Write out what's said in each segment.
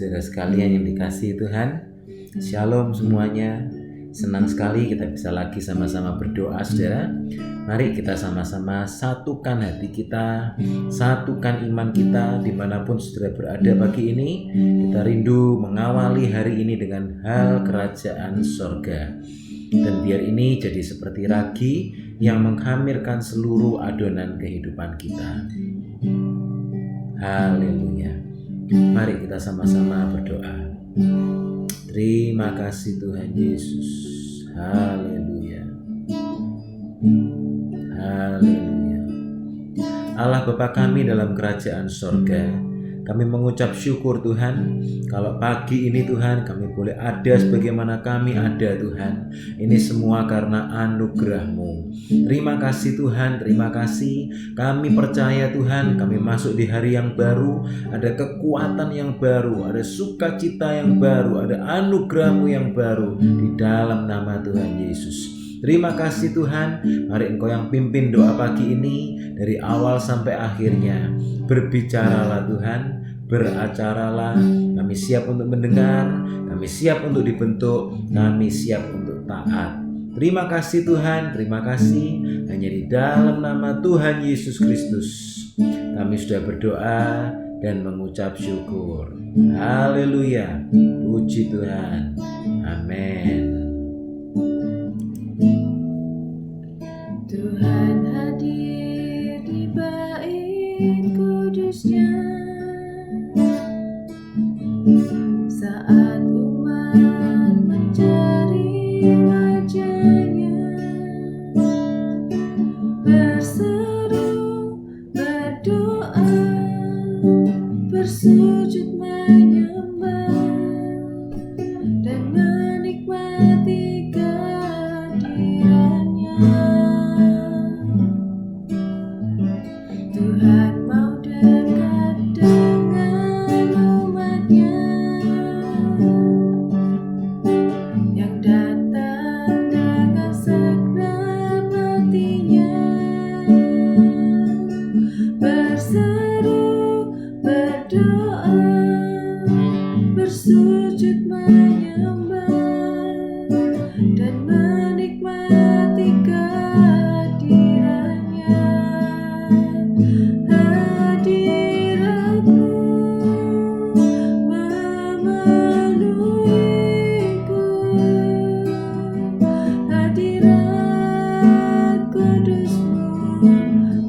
saudara sekalian yang dikasihi Tuhan. Shalom semuanya. Senang sekali kita bisa lagi sama-sama berdoa, saudara. Mari kita sama-sama satukan hati kita, satukan iman kita dimanapun saudara berada pagi ini. Kita rindu mengawali hari ini dengan hal kerajaan sorga. Dan biar ini jadi seperti ragi yang menghamirkan seluruh adonan kehidupan kita. Haleluya. Mari kita sama-sama berdoa. Terima kasih Tuhan Yesus. Haleluya. Haleluya. Allah Bapa kami dalam kerajaan sorga, kami mengucap syukur Tuhan, kalau pagi ini Tuhan kami boleh ada sebagaimana kami ada Tuhan. Ini semua karena anugerah-Mu. Terima kasih Tuhan, terima kasih. Kami percaya Tuhan, kami masuk di hari yang baru, ada kekuatan yang baru, ada sukacita yang baru, ada anugerah-Mu yang baru di dalam nama Tuhan Yesus. Terima kasih Tuhan, mari Engkau yang pimpin doa pagi ini dari awal sampai akhirnya. Berbicaralah Tuhan, beracaralah. Kami siap untuk mendengar, kami siap untuk dibentuk, kami siap untuk taat. Terima kasih Tuhan, terima kasih. Hanya di dalam nama Tuhan Yesus Kristus kami sudah berdoa dan mengucap syukur. Haleluya, puji Tuhan. Amin. Tuhan hadir di bait kudusnya saat umat mencari wajahnya, berseru, berdoa, bersujud menyembah dan menikmati kehadirannya. Tuhan mau dekat dengan umatnya yang datang dengan segenap hatinya, berseru, berdoa, bersujud menyembah dan menikmati kehadirannya. Hadirat-Mu memenuhiku, hadirat kudus-Mu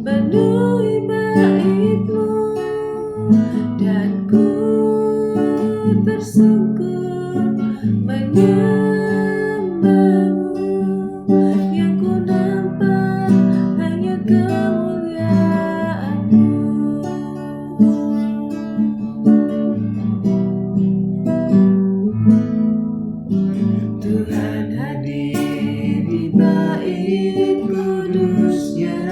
penuhi bait-Mu, dan ku tersungkur menyembah-Mu. Yang ku nampak hanya kemuliaan-Mu. Tuhan hadir di bait kudusnya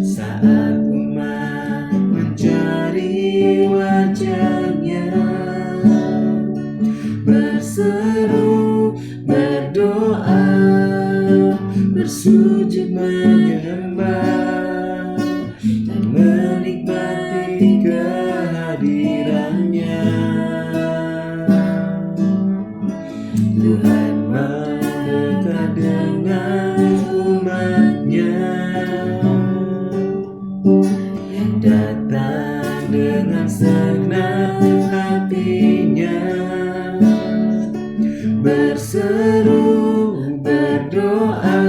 saat umat mencari wajahnya, berseru, berdoa, bersujud menyembah dan menikmati kehadirannya. Tuhan mendekat dengan umatnya yang datang dengan segenap hatinya, berseru, berdoa,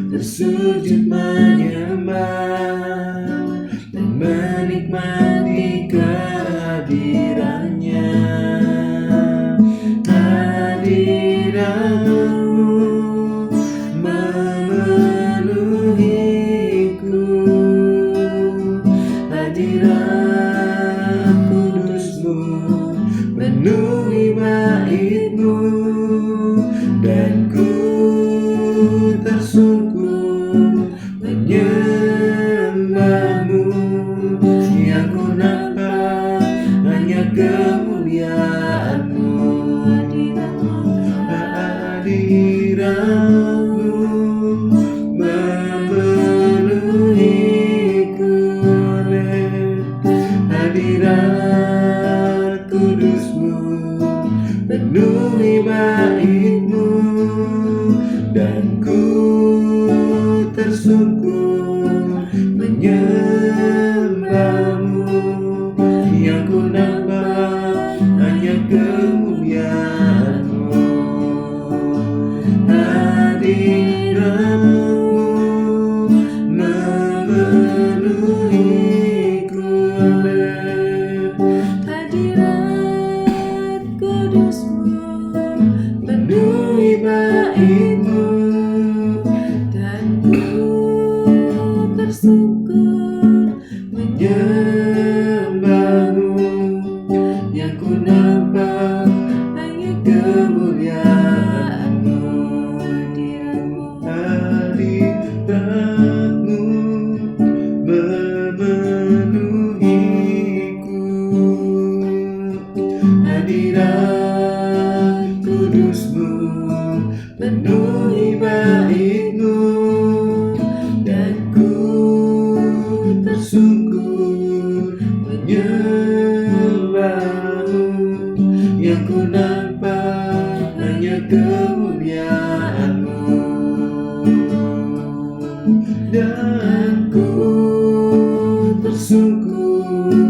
bersujud menyembah dan menikmati kehadirannya. Hadirat-Mu memenuhiku, hadirat kudus-Mu penuhi bait-Mu, dan ku tersungkur menyembah-Mu. Yang ku nampak hanya kemuliaan-Mu. Hadirat-Mu memenuhiku, hadirat kudus-Mu penuhi bait-Mu, dan ku tersungkur menyembah-Mu. Yang ku nampak hanya kemuliaan-Mu, hadirat-Mu memenuhiku. Amin. Hadirat kudus-Mu Penuhi bait-Mu, dan ku tersungkur menyembah-Mu. Yang ku nampak hanya kemuliaan-Mu, hadirat-Mu memenuhiku. Hadirat kudus-Mu penuhi bait-Mu, dan ku tersungkur menyembah-Mu. Yang ku nampak hanya kemuliaan-Mu, dan ku tersungkur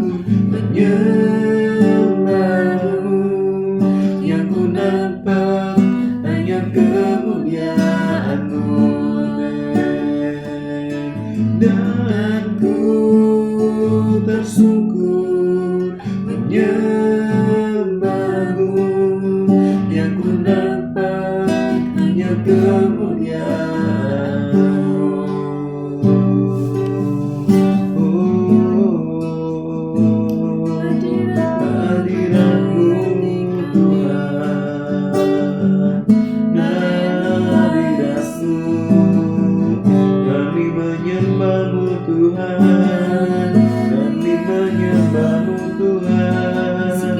menyembah-Mu. Yang ku nampak hanya kemuliaan-Mu, dan ku tersungkur menyembah-Mu. Yang ku nampak hanya kemuliaan-Mu. Hadirat-Mu Tuhan, hadirat-Mu, kami menyembah-Mu Tuhan, kami menyembah-Mu Tuhan.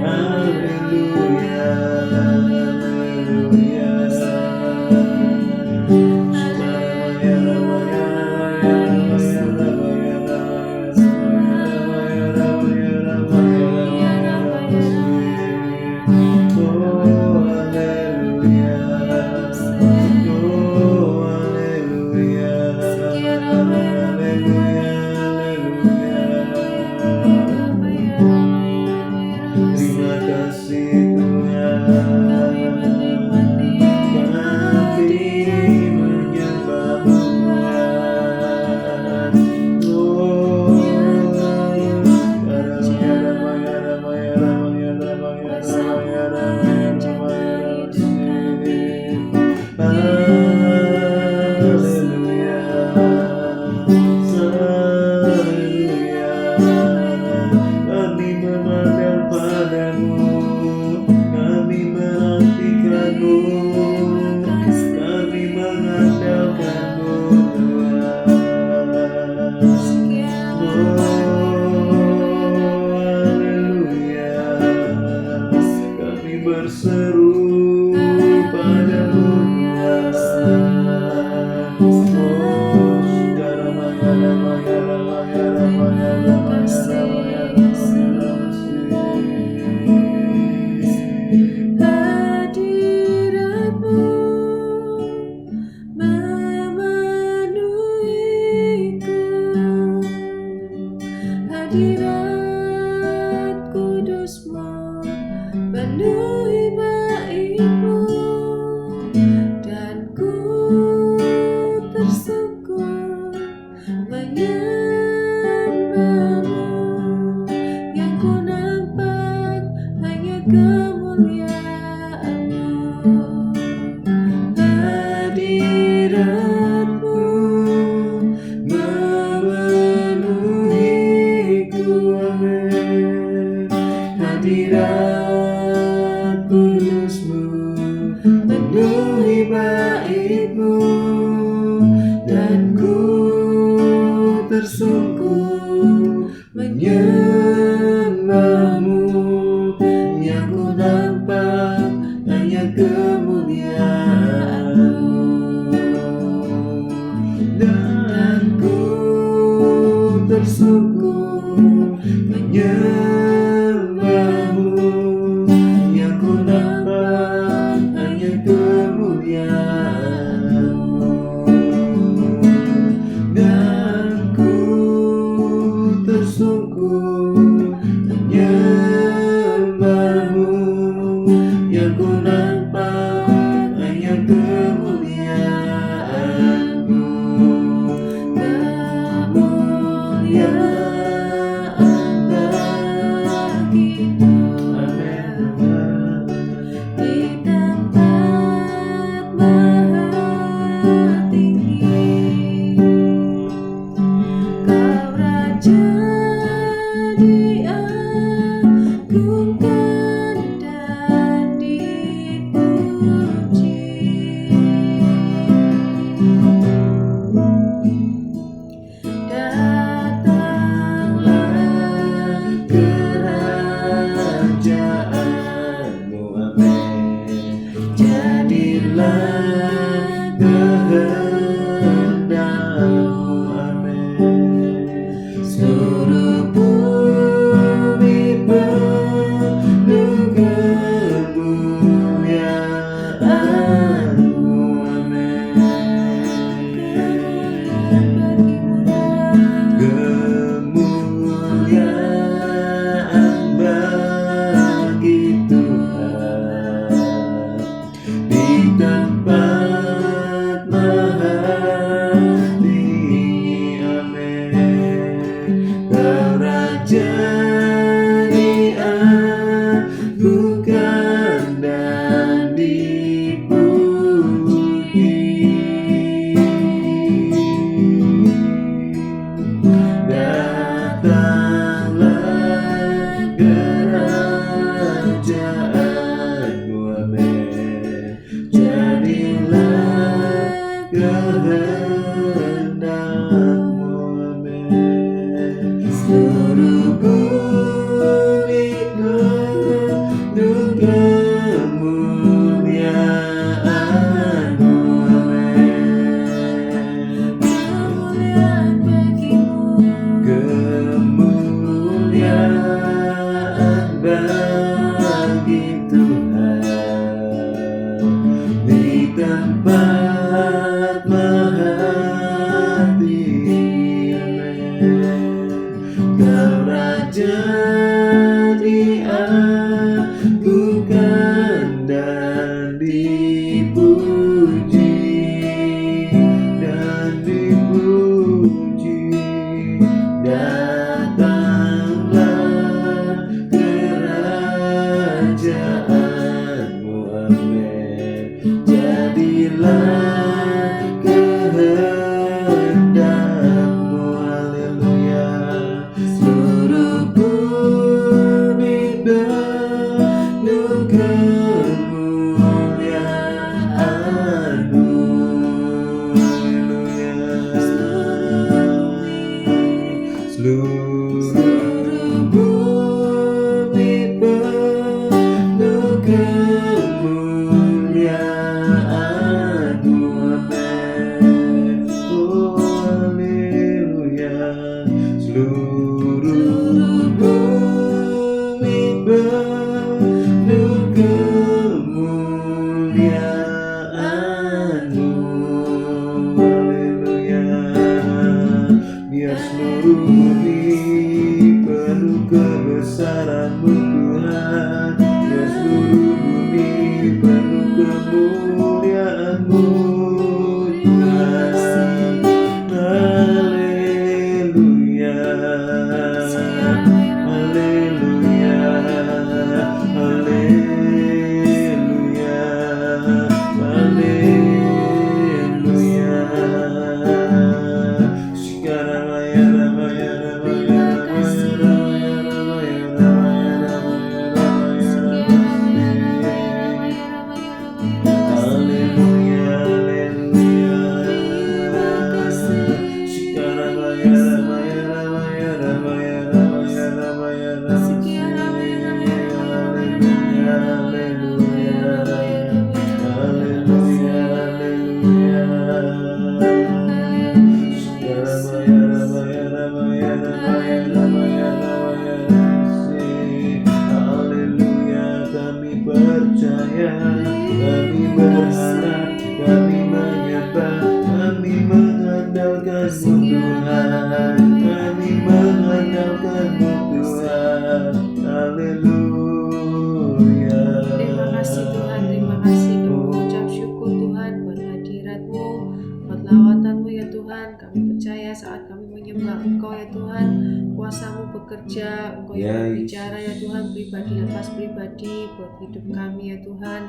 Haleluya, haleluya. Terima kasih Tuhan, kami menyembah-Mu Tuhan. Haleluya, haleluya. Kami memandang padamu, kami menantikan-Mu, kami mengandalkan-Mu Tuhan. Haleluya, kami berseru padamu Tuhan. Hadirat-Mu memenuhiku. Hadirat kudus-Mu penuhi bait-Mu, dan ku tersungkur menyembah-Mu. Yang ku nampak hanya kemuliaan-Mu. Hadirat-Mu memenuhiku. Amin. Hadirat kudus-Mu penuhi bait-Mu, dan ku tersungkur menyembah-Mu. Yang ku nampak hanya kemuliaan-Mu, dan ku tersungkur menyembah-Mu. bagi Tuhan di tempat maha tinggi. Kau Raja diagukan dan dipuji dan dipuji. Datanglah kerajaanmu, amin. Jadilah kehendakmu, haleluya. Seluruh bumi penuh kemuliaan-Mu, haleluya. Seluruh bumi penuh kemuliaan-Mu, amin. Oh, haleluya. Seluruh bumi penuh kemuliaan-Mu, haleluya. Biar seluruh bumi penuh kebesaran-Mu, Tuhan. Biar seluruh bumi penuh kemuliaan-Mu, Tuhan. Haleluya. Haleluya. Haleluya. Haleluya. Sekarang haleluya, kami percaya, kami berharap, kami menyembah, kami mengandalkan-Mu, Tuhan. Kami mengandalkan-Mu, Tuhan. Haleluya. Terima kasih Tuhan, terima kasih. Kami mengucap syukur Tuhan buat hadirat-Mu, buat lawatan-Mu ya Tuhan. Kami percaya saat kami menyembah Engkau ya Tuhan, kuasa-Mu bekerja, Engkau yang berbicara ya Tuhan, pribadi lepas pribadi buat hidup kami ya Tuhan.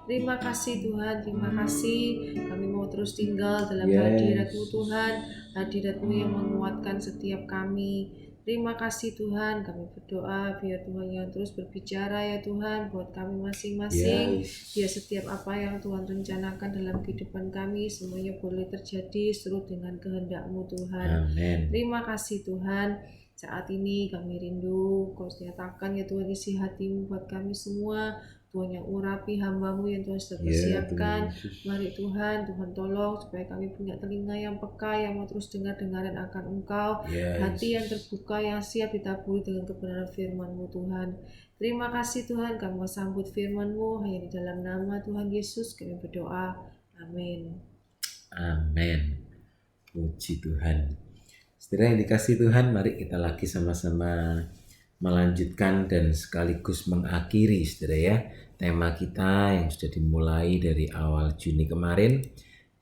Terima kasih Tuhan, terima kasih. Kami mau terus tinggal dalam hadirat-Mu Tuhan, hadirat-Mu yang menguatkan setiap kami. Terima kasih Tuhan, kami berdoa biar Tuhan yang terus berbicara ya Tuhan buat kami masing-masing. Biar setiap apa yang Tuhan rencanakan dalam kehidupan kami semuanya boleh terjadi seturut dengan kehendak-Mu Tuhan. Amin. Terima kasih Tuhan. Saat ini kami rindu Kau nyatakan ya Tuhan isi hati-Mu buat kami semua. Tuhan yang urapi hamba-Mu yang Tuhan sudah persiapkan. Mari Tuhan, Tuhan tolong supaya kami punya telinga yang peka, yang mau terus dengar-dengaran akan Engkau. Hati yang terbuka, yang siap ditaburi dengan kebenaran firman-Mu Tuhan. Terima kasih Tuhan, kami mau sambut firman-Mu. Hanya di dalam nama Tuhan Yesus kami berdoa. Amin. Amin. Puji Tuhan. Saudara yang dikasih Tuhan, mari kita lagi sama-sama melanjutkan dan sekaligus mengakhiri saudara ya tema kita yang sudah dimulai dari awal Juni kemarin,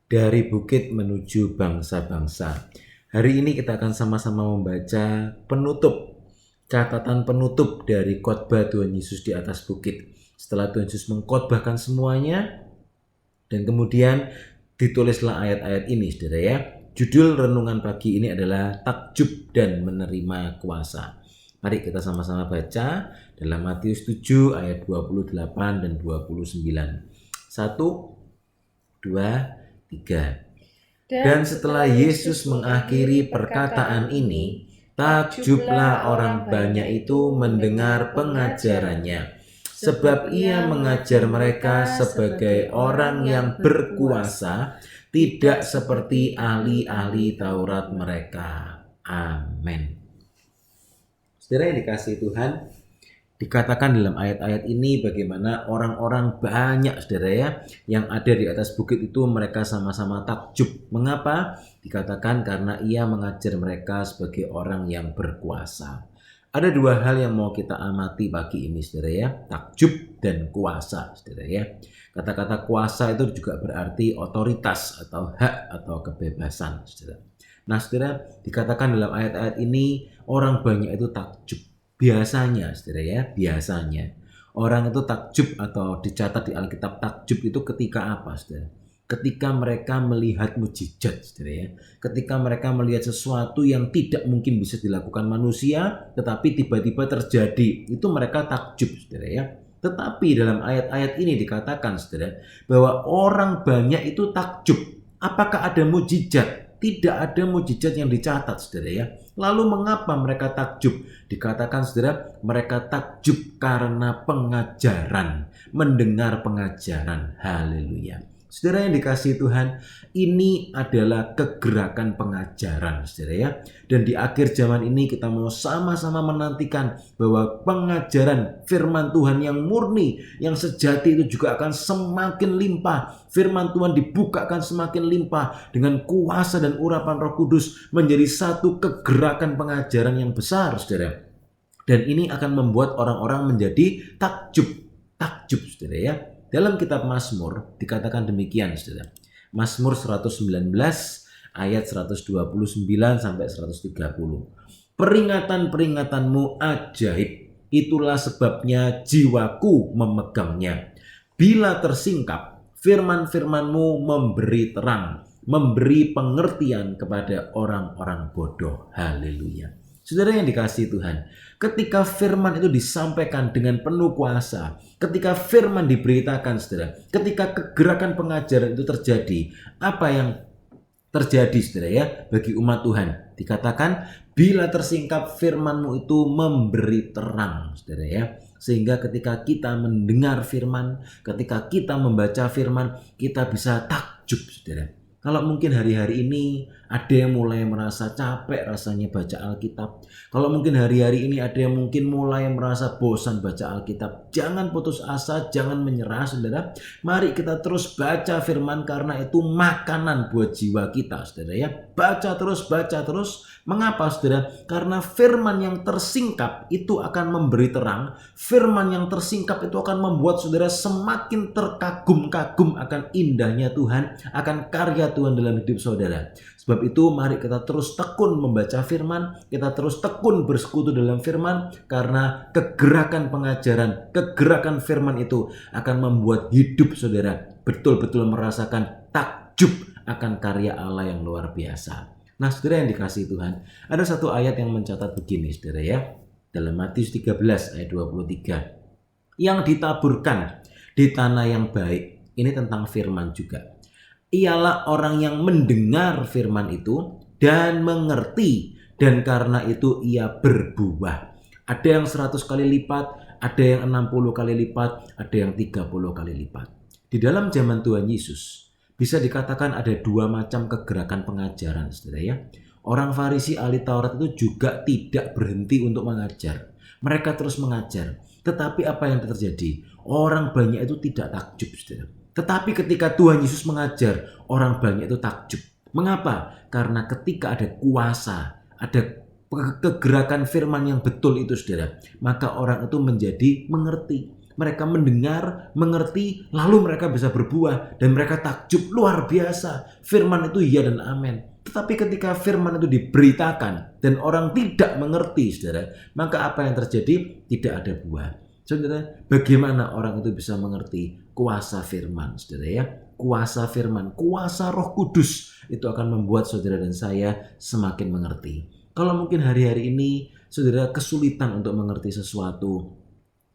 dari bukit menuju bangsa-bangsa. Hari ini kita akan sama-sama membaca penutup, catatan penutup dari khotbah Tuhan Yesus di atas bukit. Setelah Tuhan Yesus mengkhotbahkan semuanya, dan kemudian ditulislah ayat-ayat ini saudara ya. Judul renungan pagi ini adalah takjub dan menerima kuasa. Mari kita sama-sama baca dalam Matius 7 ayat 28 dan 29. 1, 2, 3. Dan setelah Yesus mengakhiri perkataan ini, takjublah orang banyak itu mendengar pengajarannya, sebab ia mengajar mereka sebagai orang yang berkuasa, tidak seperti ahli-ahli Taurat mereka. Amin. Saudara yang dikasihi Tuhan, Dikatakan dalam ayat-ayat ini bagaimana orang-orang banyak saudara ya yang ada di atas bukit itu mereka sama-sama takjub. Mengapa? Dikatakan karena ia mengajar mereka sebagai orang yang berkuasa. Ada dua hal yang mau kita amati pagi ini saudara ya, takjub dan kuasa saudara ya. Kata-kata kuasa itu juga berarti otoritas atau hak atau kebebasan saudara. Nah saudara, dikatakan dalam ayat-ayat ini orang banyak itu takjub. Biasanya saudara ya, biasanya orang itu takjub atau dicatat di Alkitab takjub itu ketika apa saudara? Ketika mereka melihat mukjizat saudara ya. Ketika mereka melihat sesuatu yang tidak mungkin bisa dilakukan manusia tetapi tiba-tiba terjadi, itu mereka takjub saudara ya. Tetapi dalam ayat-ayat ini dikatakan saudara bahwa orang banyak itu takjub. Apakah ada mukjizat? Tidak ada mukjizat yang dicatat saudara ya. Lalu mengapa mereka takjub? Dikatakan saudara, mereka takjub karena pengajaran, mendengar pengajaran. Haleluya. Saudara yang dikasihi Tuhan, ini adalah kegerakan pengajaran saudara ya. Dan di akhir zaman ini kita mau sama-sama menantikan bahwa pengajaran firman Tuhan yang murni, yang sejati itu juga akan semakin limpah. Firman Tuhan dibukakan semakin limpah dengan kuasa dan urapan Roh Kudus menjadi satu kegerakan pengajaran yang besar saudara. Dan ini akan membuat orang-orang menjadi takjub saudara ya. Dalam kitab Mazmur dikatakan demikian saudara. Mazmur 119 ayat 129 sampai 130. Peringatan-peringatanmu ajaib, itulah sebabnya jiwaku memegangnya. Bila tersingkap, firman-firmanmu memberi terang, memberi pengertian kepada orang-orang bodoh. Haleluya. Saudara yang dikasihi Tuhan, ketika firman itu disampaikan dengan penuh kuasa, ketika firman diberitakan saudara, ketika kegerakan pengajaran itu terjadi, apa yang terjadi saudara ya bagi umat Tuhan? Dikatakan bila tersingkap firman-Mu itu memberi terang saudara ya. Sehingga ketika kita mendengar firman, ketika kita membaca firman, kita bisa takjub saudara. Kalau mungkin hari-hari ini ada yang mulai merasa capek rasanya baca Alkitab. Kalau mungkin hari-hari ini ada yang mungkin mulai merasa bosan baca Alkitab. Jangan putus asa, jangan menyerah saudara. Mari kita terus baca firman karena itu makanan buat jiwa kita saudara ya. Baca terus. Mengapa saudara? Karena firman yang tersingkap itu akan memberi terang. Firman yang tersingkap itu akan membuat saudara semakin terkagum-kagum akan indahnya Tuhan, akan karya Tuhan dalam hidup saudara. Sebab itu mari kita terus tekun membaca firman, kita terus tekun bersekutu dalam firman, karena kegerakan pengajaran, kegerakan firman itu akan membuat hidup saudara betul-betul merasakan takjub akan karya Allah yang luar biasa. Nah saudara yang dikasihi Tuhan, ada satu ayat yang mencatat begini saudara ya, dalam Matius 13 ayat 23, yang ditaburkan di tanah yang baik, ini tentang firman juga, ialah orang yang mendengar firman itu dan mengerti, dan karena itu ia berbuah. Ada yang 100 kali lipat, ada yang 60 kali lipat, ada yang 30 kali lipat. Di dalam zaman Tuhan Yesus bisa dikatakan ada dua macam kegerakan pengajaran saudara ya. Orang Farisi ahli Taurat itu juga tidak berhenti untuk mengajar. Mereka terus mengajar. Tetapi apa yang terjadi? Orang banyak itu tidak takjub saudara. Tetapi ketika Tuhan Yesus mengajar, orang banyak itu takjub. Mengapa? Karena ketika ada kuasa, ada kegerakan firman yang betul itu saudara, maka orang itu menjadi mengerti. Mereka mendengar, mengerti, lalu mereka bisa berbuah dan mereka takjub luar biasa. Firman itu iya dan amin. Tetapi ketika firman itu diberitakan dan orang tidak mengerti saudara, maka apa yang terjadi? Tidak ada buah. Saudara, bagaimana orang itu bisa mengerti kuasa firman saudara ya? Kuasa firman, kuasa Roh Kudus itu akan membuat saudara dan saya semakin mengerti. Kalau mungkin hari-hari ini saudara kesulitan untuk mengerti sesuatu,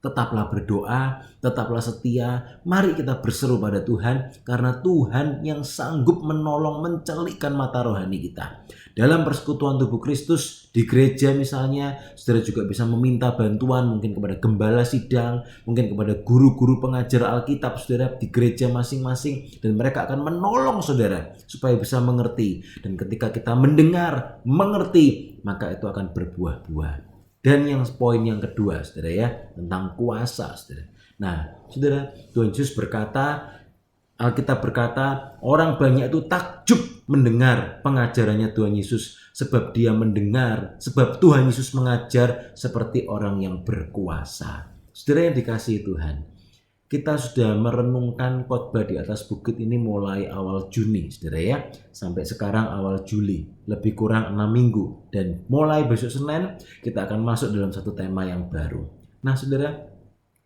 tetaplah berdoa, tetaplah setia. Mari kita berseru pada Tuhan, karena Tuhan yang sanggup menolong mencelikkan mata rohani kita. Dalam persekutuan tubuh Kristus, di gereja misalnya, saudara juga bisa meminta bantuan mungkin kepada gembala sidang, mungkin kepada guru-guru pengajar Alkitab saudara di gereja masing-masing, dan mereka akan menolong saudara supaya bisa mengerti. Dan ketika kita mendengar, mengerti, maka itu akan berbuah-buah. Dan yang poin yang kedua, saudara ya, tentang kuasa, saudara. Nah, saudara, Tuhan Yesus berkata, Alkitab berkata, orang banyak itu takjub mendengar pengajarannya Tuhan Yesus, sebab dia mendengar, sebab Tuhan Yesus mengajar seperti orang yang berkuasa. Saudara yang dikasihi Tuhan, kita sudah merenungkan khotbah di atas bukit ini mulai awal Juni, saudara ya, sampai sekarang awal Juli, lebih kurang 6 minggu. Dan mulai besok Senin kita akan masuk dalam satu tema yang baru. Nah saudara,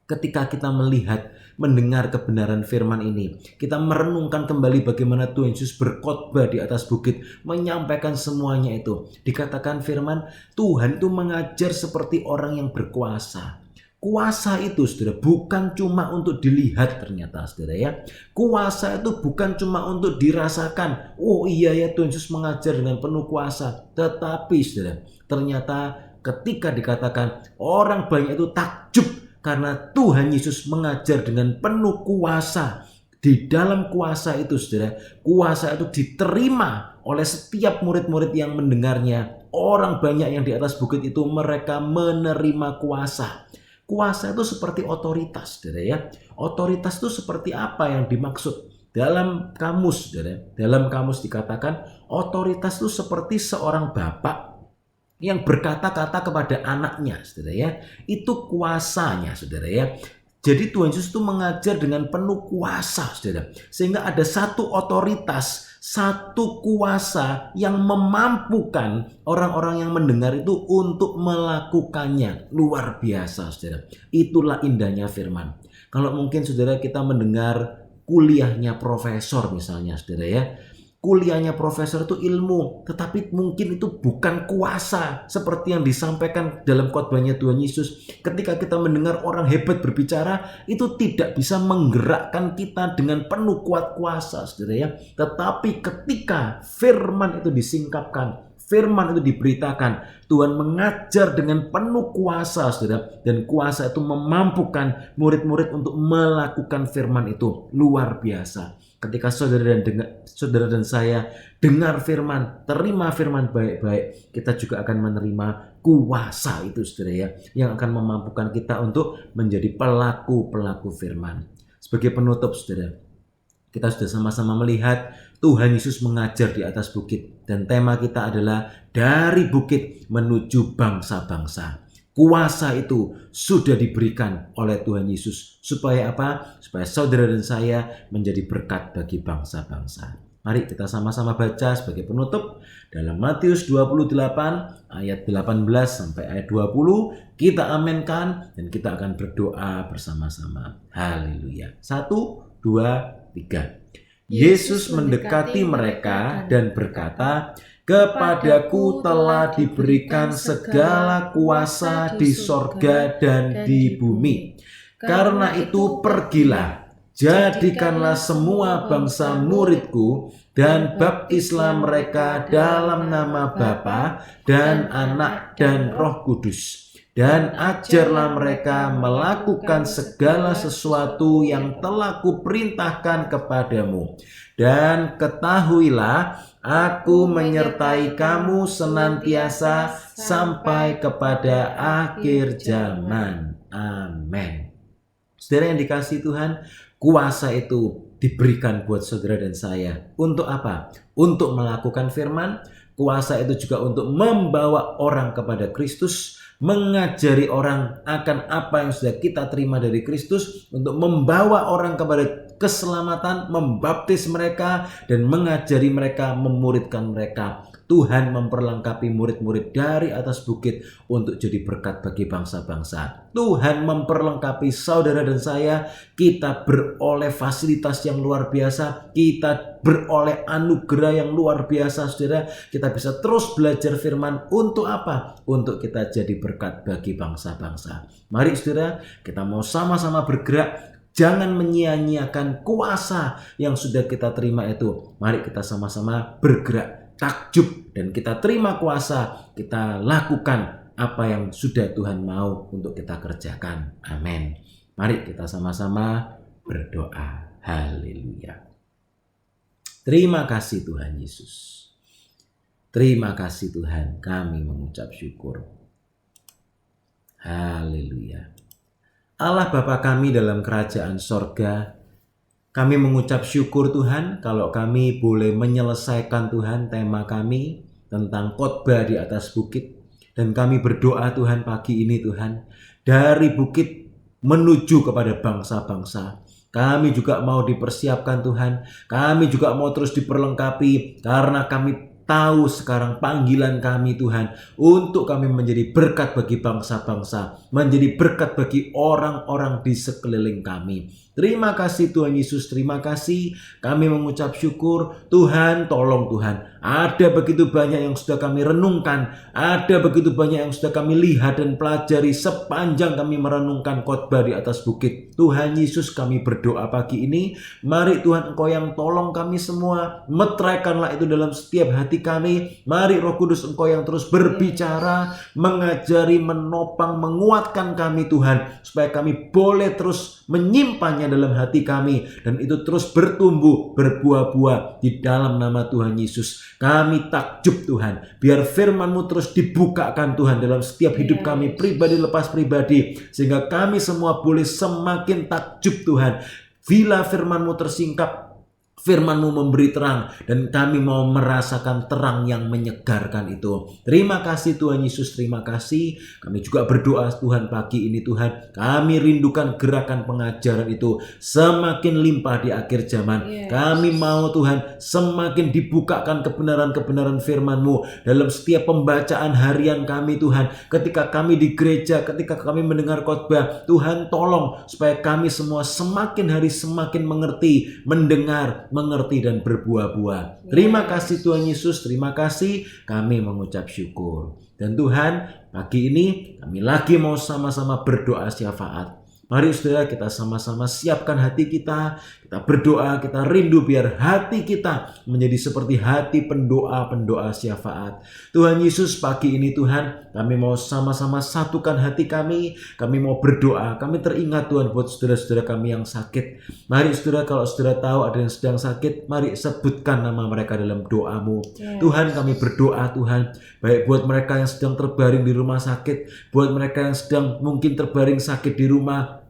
ketika kita melihat, mendengar kebenaran firman ini, kita merenungkan kembali bagaimana Tuhan Yesus berkhotbah di atas bukit, menyampaikan semuanya itu. Dikatakan firman, Tuhan itu mengajar seperti orang yang berkuasa. Kuasa itu, saudara, bukan cuma untuk dilihat ternyata, saudara ya. Kuasa itu bukan cuma untuk dirasakan. Oh iya ya, Tuhan Yesus mengajar dengan penuh kuasa. Tetapi, saudara, ternyata ketika dikatakan orang banyak itu takjub karena Tuhan Yesus mengajar dengan penuh kuasa. Di dalam kuasa itu, saudara, kuasa itu diterima oleh setiap murid-murid yang mendengarnya. Orang banyak yang di atas bukit itu, mereka menerima kuasa. Kuasa itu seperti otoritas, saudara ya. Otoritas itu seperti apa yang dimaksud? Dalam kamus, saudara, dalam kamus dikatakan otoritas itu seperti seorang bapak yang berkata-kata kepada anaknya, saudara ya. Itu kuasanya, saudara ya. Jadi Tuhan Yesus itu mengajar dengan penuh kuasa, saudara. Sehingga ada satu otoritas, satu kuasa yang memampukan orang-orang yang mendengar itu untuk melakukannya. Luar biasa, saudara. Itulah indahnya firman. Kalau mungkin saudara kita mendengar kuliahnya profesor misalnya, saudara ya. Kuliahnya profesor itu ilmu, tetapi mungkin itu bukan kuasa seperti yang disampaikan dalam khotbahnya Tuhan Yesus. Ketika kita mendengar orang hebat berbicara, itu tidak bisa menggerakkan kita dengan penuh kuat kuasa, saudara ya. Tetapi ketika firman itu disingkapkan, firman itu diberitakan, Tuhan mengajar dengan penuh kuasa, saudara, dan kuasa itu memampukan murid-murid untuk melakukan firman itu. Luar biasa. Ketika saudara dan saya dengar firman, terima firman baik-baik, kita juga akan menerima kuasa itu, saudara ya, yang akan memampukan kita untuk menjadi pelaku-pelaku firman. Sebagai penutup, saudara, kita sudah sama-sama melihat Tuhan Yesus mengajar di atas bukit, dan tema kita adalah dari bukit menuju bangsa-bangsa. Kuasa itu sudah diberikan oleh Tuhan Yesus. Supaya apa? Supaya saudara dan saya menjadi berkat bagi bangsa-bangsa. Mari kita sama-sama baca sebagai penutup dalam Matius 28 ayat 18 sampai ayat 20. Kita amenkan dan kita akan berdoa bersama-sama. Haleluya. 1, 2, 3. Yesus mendekati mereka dan berkata, "Kepadaku telah diberikan segala kuasa di sorga dan di bumi. Karena itu pergilah, jadikanlah semua bangsa muridku dan baptislah mereka dalam nama Bapa dan Anak dan Roh Kudus. Dan ajarlah mereka melakukan segala sesuatu yang telah kuperintahkan kepadamu. Dan ketahuilah, aku menyertai kamu senantiasa sampai kepada akhir zaman." Amin. Saudara yang dikasihi Tuhan, kuasa itu diberikan buat saudara dan saya. Untuk apa? Untuk melakukan firman. Kuasa itu juga untuk membawa orang kepada Kristus, mengajari orang akan apa yang sudah kita terima dari Kristus, untuk membawa orang kepada keselamatan, membaptis mereka, dan mengajari mereka, memuridkan mereka. Tuhan memperlengkapi murid-murid dari atas bukit untuk jadi berkat bagi bangsa-bangsa. Tuhan memperlengkapi saudara dan saya. Kita beroleh fasilitas yang luar biasa. Kita beroleh anugerah yang luar biasa, saudara. Kita bisa terus belajar firman. Untuk apa? Untuk kita jadi berkat bagi bangsa-bangsa. Mari saudara, kita mau sama-sama bergerak. Jangan menyia-nyiakan kuasa yang sudah kita terima itu. Mari kita sama-sama bergerak. Takjub dan kita terima kuasa, kita lakukan apa yang sudah Tuhan mau untuk kita kerjakan. Amin. Mari kita sama-sama berdoa. Haleluya. Terima kasih Tuhan Yesus. Terima kasih Tuhan, kami mengucap syukur. Haleluya. Allah Bapa kami dalam kerajaan sorga, kami mengucap syukur Tuhan kalau kami boleh menyelesaikan Tuhan tema kami tentang khotbah di atas bukit. Dan kami berdoa Tuhan pagi ini Tuhan, dari bukit menuju kepada bangsa-bangsa. Kami juga mau dipersiapkan Tuhan, kami juga mau terus diperlengkapi karena kami tahu sekarang panggilan kami Tuhan untuk kami menjadi berkat bagi bangsa-bangsa, menjadi berkat bagi orang-orang di sekeliling kami. Terima kasih Tuhan Yesus, terima kasih. Kami mengucap syukur. Tuhan, tolong Tuhan. Ada begitu banyak yang sudah kami renungkan, ada begitu banyak yang sudah kami lihat dan pelajari sepanjang kami merenungkan khotbah di atas bukit. Tuhan Yesus, kami berdoa pagi ini, mari Tuhan Engkau yang tolong kami semua, meteraikanlah itu dalam setiap hati kami. Mari Roh Kudus Engkau yang terus berbicara, mengajari, menopang, menguatkan kami Tuhan, supaya kami boleh terus menyimpannya dalam hati kami, dan itu terus bertumbuh, berbuah-buah di dalam nama Tuhan Yesus. Kami takjub Tuhan, biar firman-Mu terus dibukakan Tuhan dalam setiap hidup kami, pribadi lepas pribadi, sehingga kami semua boleh semakin takjub Tuhan. Bila firman-Mu tersingkap, firman-Mu memberi terang, dan kami mau merasakan terang yang menyegarkan itu. Terima kasih Tuhan Yesus, terima kasih. Kami juga berdoa Tuhan pagi ini Tuhan, kami rindukan gerakan pengajaran itu semakin limpah di akhir zaman. Kami mau Tuhan semakin dibukakan kebenaran-kebenaran firman-Mu dalam setiap pembacaan harian kami Tuhan. Ketika kami di gereja, ketika kami mendengar khotbah, Tuhan tolong supaya kami semua semakin hari semakin mengerti, mendengar, mengerti dan berbuah-buah. Terima kasih Tuhan Yesus, terima kasih. Kami mengucap syukur. Dan Tuhan, pagi ini kami lagi mau sama-sama berdoa syafaat. Mari saudara, kita sama-sama siapkan hati kita berdoa, kita rindu biar hati kita menjadi seperti hati pendoa-pendoa syafaat. Tuhan Yesus, pagi ini Tuhan, kami mau sama-sama satukan hati kami mau berdoa. Kami teringat Tuhan buat saudara-saudara kami yang sakit. Mari saudara, kalau saudara tahu ada yang sedang sakit, mari sebutkan nama mereka dalam doamu. Tuhan, kami berdoa Tuhan, baik buat mereka yang sedang terbaring di rumah sakit, buat mereka yang sedang mungkin terbaring sakit di rumah,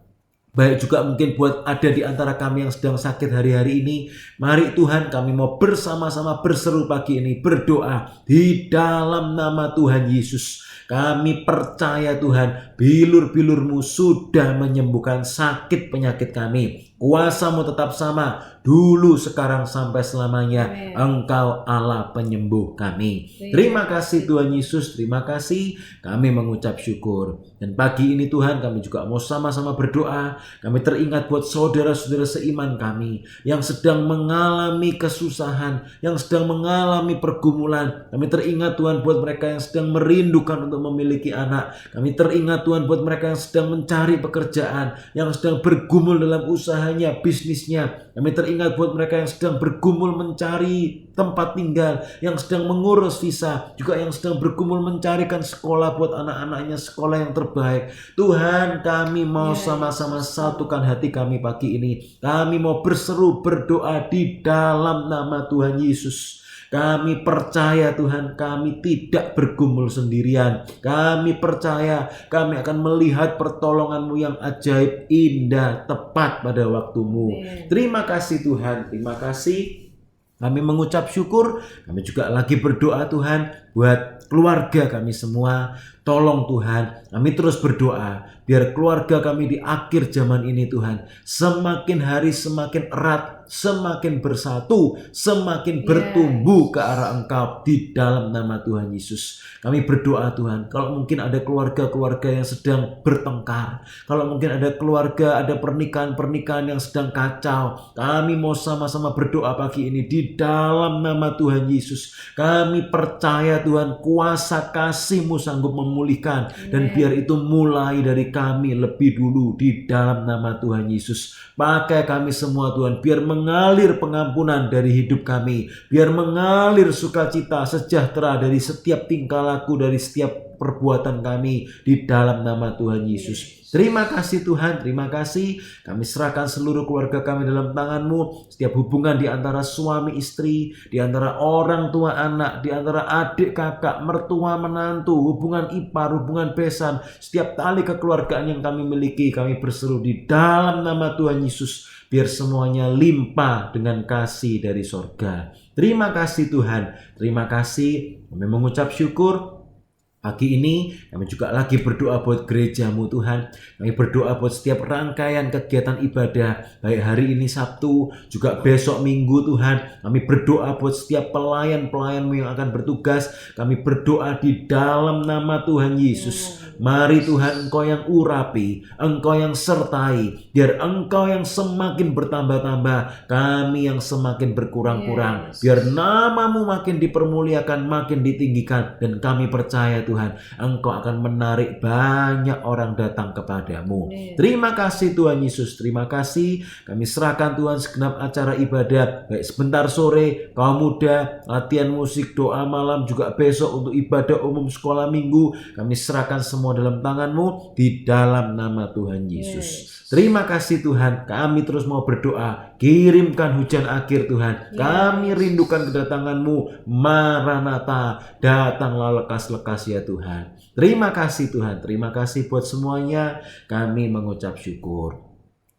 baik juga mungkin buat ada di antara kami yang sedang sakit hari-hari ini. Mari Tuhan, kami mau bersama-sama berseru pagi ini, berdoa di dalam nama Tuhan Yesus. Kami percaya Tuhan, bilur-bilur-Mu sudah menyembuhkan sakit penyakit kami. Kuasa-Mu tetap sama, dulu, sekarang, sampai selamanya. Engkau Allah penyembuh kami. Terima kasih Tuhan Yesus, terima kasih. Kami mengucap syukur. Dan pagi ini Tuhan, kami juga mau sama-sama berdoa. Kami teringat buat saudara-saudara seiman kami yang sedang mengalami kesusahan, yang sedang mengalami pergumulan. Kami teringat Tuhan buat mereka yang sedang merindukan untuk memiliki anak. Kami teringat Tuhan buat mereka yang sedang mencari pekerjaan, yang sedang bergumul dalam usahanya, bisnisnya. Kami teringat buat mereka yang sedang bergumul mencari tempat tinggal, yang sedang mengurus visa, juga yang sedang bergumul mencarikan sekolah buat anak-anaknya, sekolah yang terbaik. Tuhan, kami mau sama-sama satukan hati kami pagi ini. Kami mau berseru berdoa di dalam nama Tuhan Yesus. Kami percaya Tuhan, kami tidak bergumul sendirian. Kami percaya kami akan melihat pertolongan-Mu yang ajaib, indah, tepat pada waktu-Mu. Terima kasih Tuhan, terima kasih. Kami mengucap syukur. Kami juga lagi berdoa Tuhan buat keluarga kami semua. Tolong Tuhan, kami terus berdoa biar keluarga kami di akhir zaman ini Tuhan semakin hari semakin erat, semakin bersatu, semakin bertumbuh ke arah Engkau di dalam nama Tuhan Yesus. Kami berdoa Tuhan, kalau mungkin ada keluarga-keluarga yang sedang bertengkar, kalau mungkin ada keluarga, ada pernikahan-pernikahan yang sedang kacau, kami mau sama-sama berdoa pagi ini di dalam nama Tuhan Yesus. Kami percaya Tuhan, kuasa kasih-Mu sanggup memulihkan, dan biar itu mulai dari kami lebih dulu di dalam nama Tuhan Yesus. Pakai kami semua Tuhan, biar mengalir pengampunan dari hidup kami, biar mengalir sukacita, sejahtera dari setiap tingkah laku, dari setiap perbuatan kami di dalam nama Tuhan Yesus. Terima kasih Tuhan, terima kasih. Kami serahkan seluruh keluarga kami dalam tangan-Mu. Setiap hubungan di antara suami istri, di antara orang tua anak, di antara adik kakak, mertua menantu, hubungan ipar, hubungan besan, setiap tali kekeluargaan yang kami miliki, kami berseru di dalam nama Tuhan Yesus, biar semuanya limpah dengan kasih dari sorga. Terima kasih Tuhan, terima kasih. Kami mengucap syukur. Pagi ini kami juga lagi berdoa buat gereja-Mu Tuhan. Kami berdoa buat setiap rangkaian kegiatan ibadah, baik hari ini Sabtu, juga besok Minggu Tuhan. Kami berdoa buat setiap pelayan-pelayan-Mu yang akan bertugas. Kami berdoa di dalam nama Tuhan Yesus. Mari Tuhan, Engkau yang urapi, Engkau yang sertai, biar Engkau yang semakin bertambah-tambah, kami yang semakin berkurang-kurang. Biar nama-Mu makin dipermuliakan, makin ditinggikan, dan kami percaya Tuhan, Engkau akan menarik banyak orang datang kepadamu. Terima kasih Tuhan Yesus, terima kasih. Kami serahkan Tuhan segenap acara ibadah, baik sebentar sore, kaum muda, latihan musik, doa malam, juga besok untuk ibadah umum sekolah minggu. Kami serahkan semua dalam tangan-Mu di dalam nama Tuhan Yesus. Terima kasih Tuhan, kami terus mau berdoa, kirimkan hujan akhir Tuhan. Kami rindukan kedatangan-Mu, Maranatha, datanglah lekas-lekas ya Tuhan. Terima kasih Tuhan, terima kasih buat semuanya, kami mengucap syukur.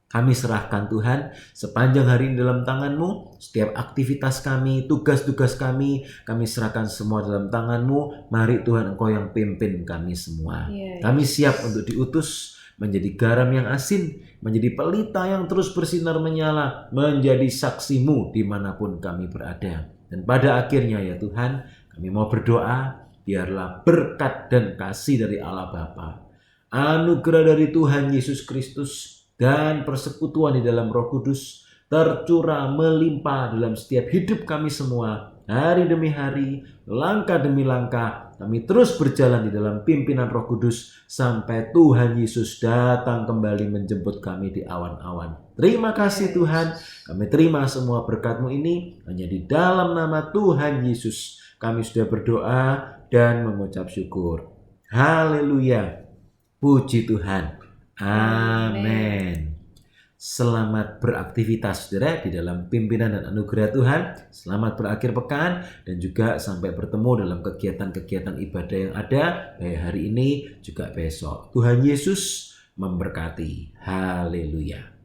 Kami serahkan Tuhan sepanjang hari ini dalam tangan-Mu. Setiap aktivitas kami, tugas-tugas kami serahkan semua dalam tangan-Mu. Mari Tuhan, Engkau yang pimpin kami semua. Kami siap untuk diutus menjadi garam yang asin, menjadi pelita yang terus bersinar menyala, menjadi saksi-Mu dimanapun kami berada. Dan pada akhirnya ya Tuhan, kami mau berdoa, biarlah berkat dan kasih dari Allah Bapa, anugerah dari Tuhan Yesus Kristus, dan persekutuan di dalam Roh Kudus tercurah melimpah dalam setiap hidup kami semua. Hari demi hari, langkah demi langkah, kami terus berjalan di dalam pimpinan Roh Kudus sampai Tuhan Yesus datang kembali menjemput kami di awan-awan. Terima kasih Tuhan, kami terima semua berkat-Mu ini hanya di dalam nama Tuhan Yesus. Kami sudah berdoa dan mengucap syukur. Haleluya, puji Tuhan. Amin. Selamat beraktivitas saudara di dalam pimpinan dan anugerah Tuhan. Selamat berakhir pekan dan juga sampai bertemu dalam kegiatan-kegiatan ibadah yang ada baik hari ini juga besok. Tuhan Yesus memberkati. Haleluya.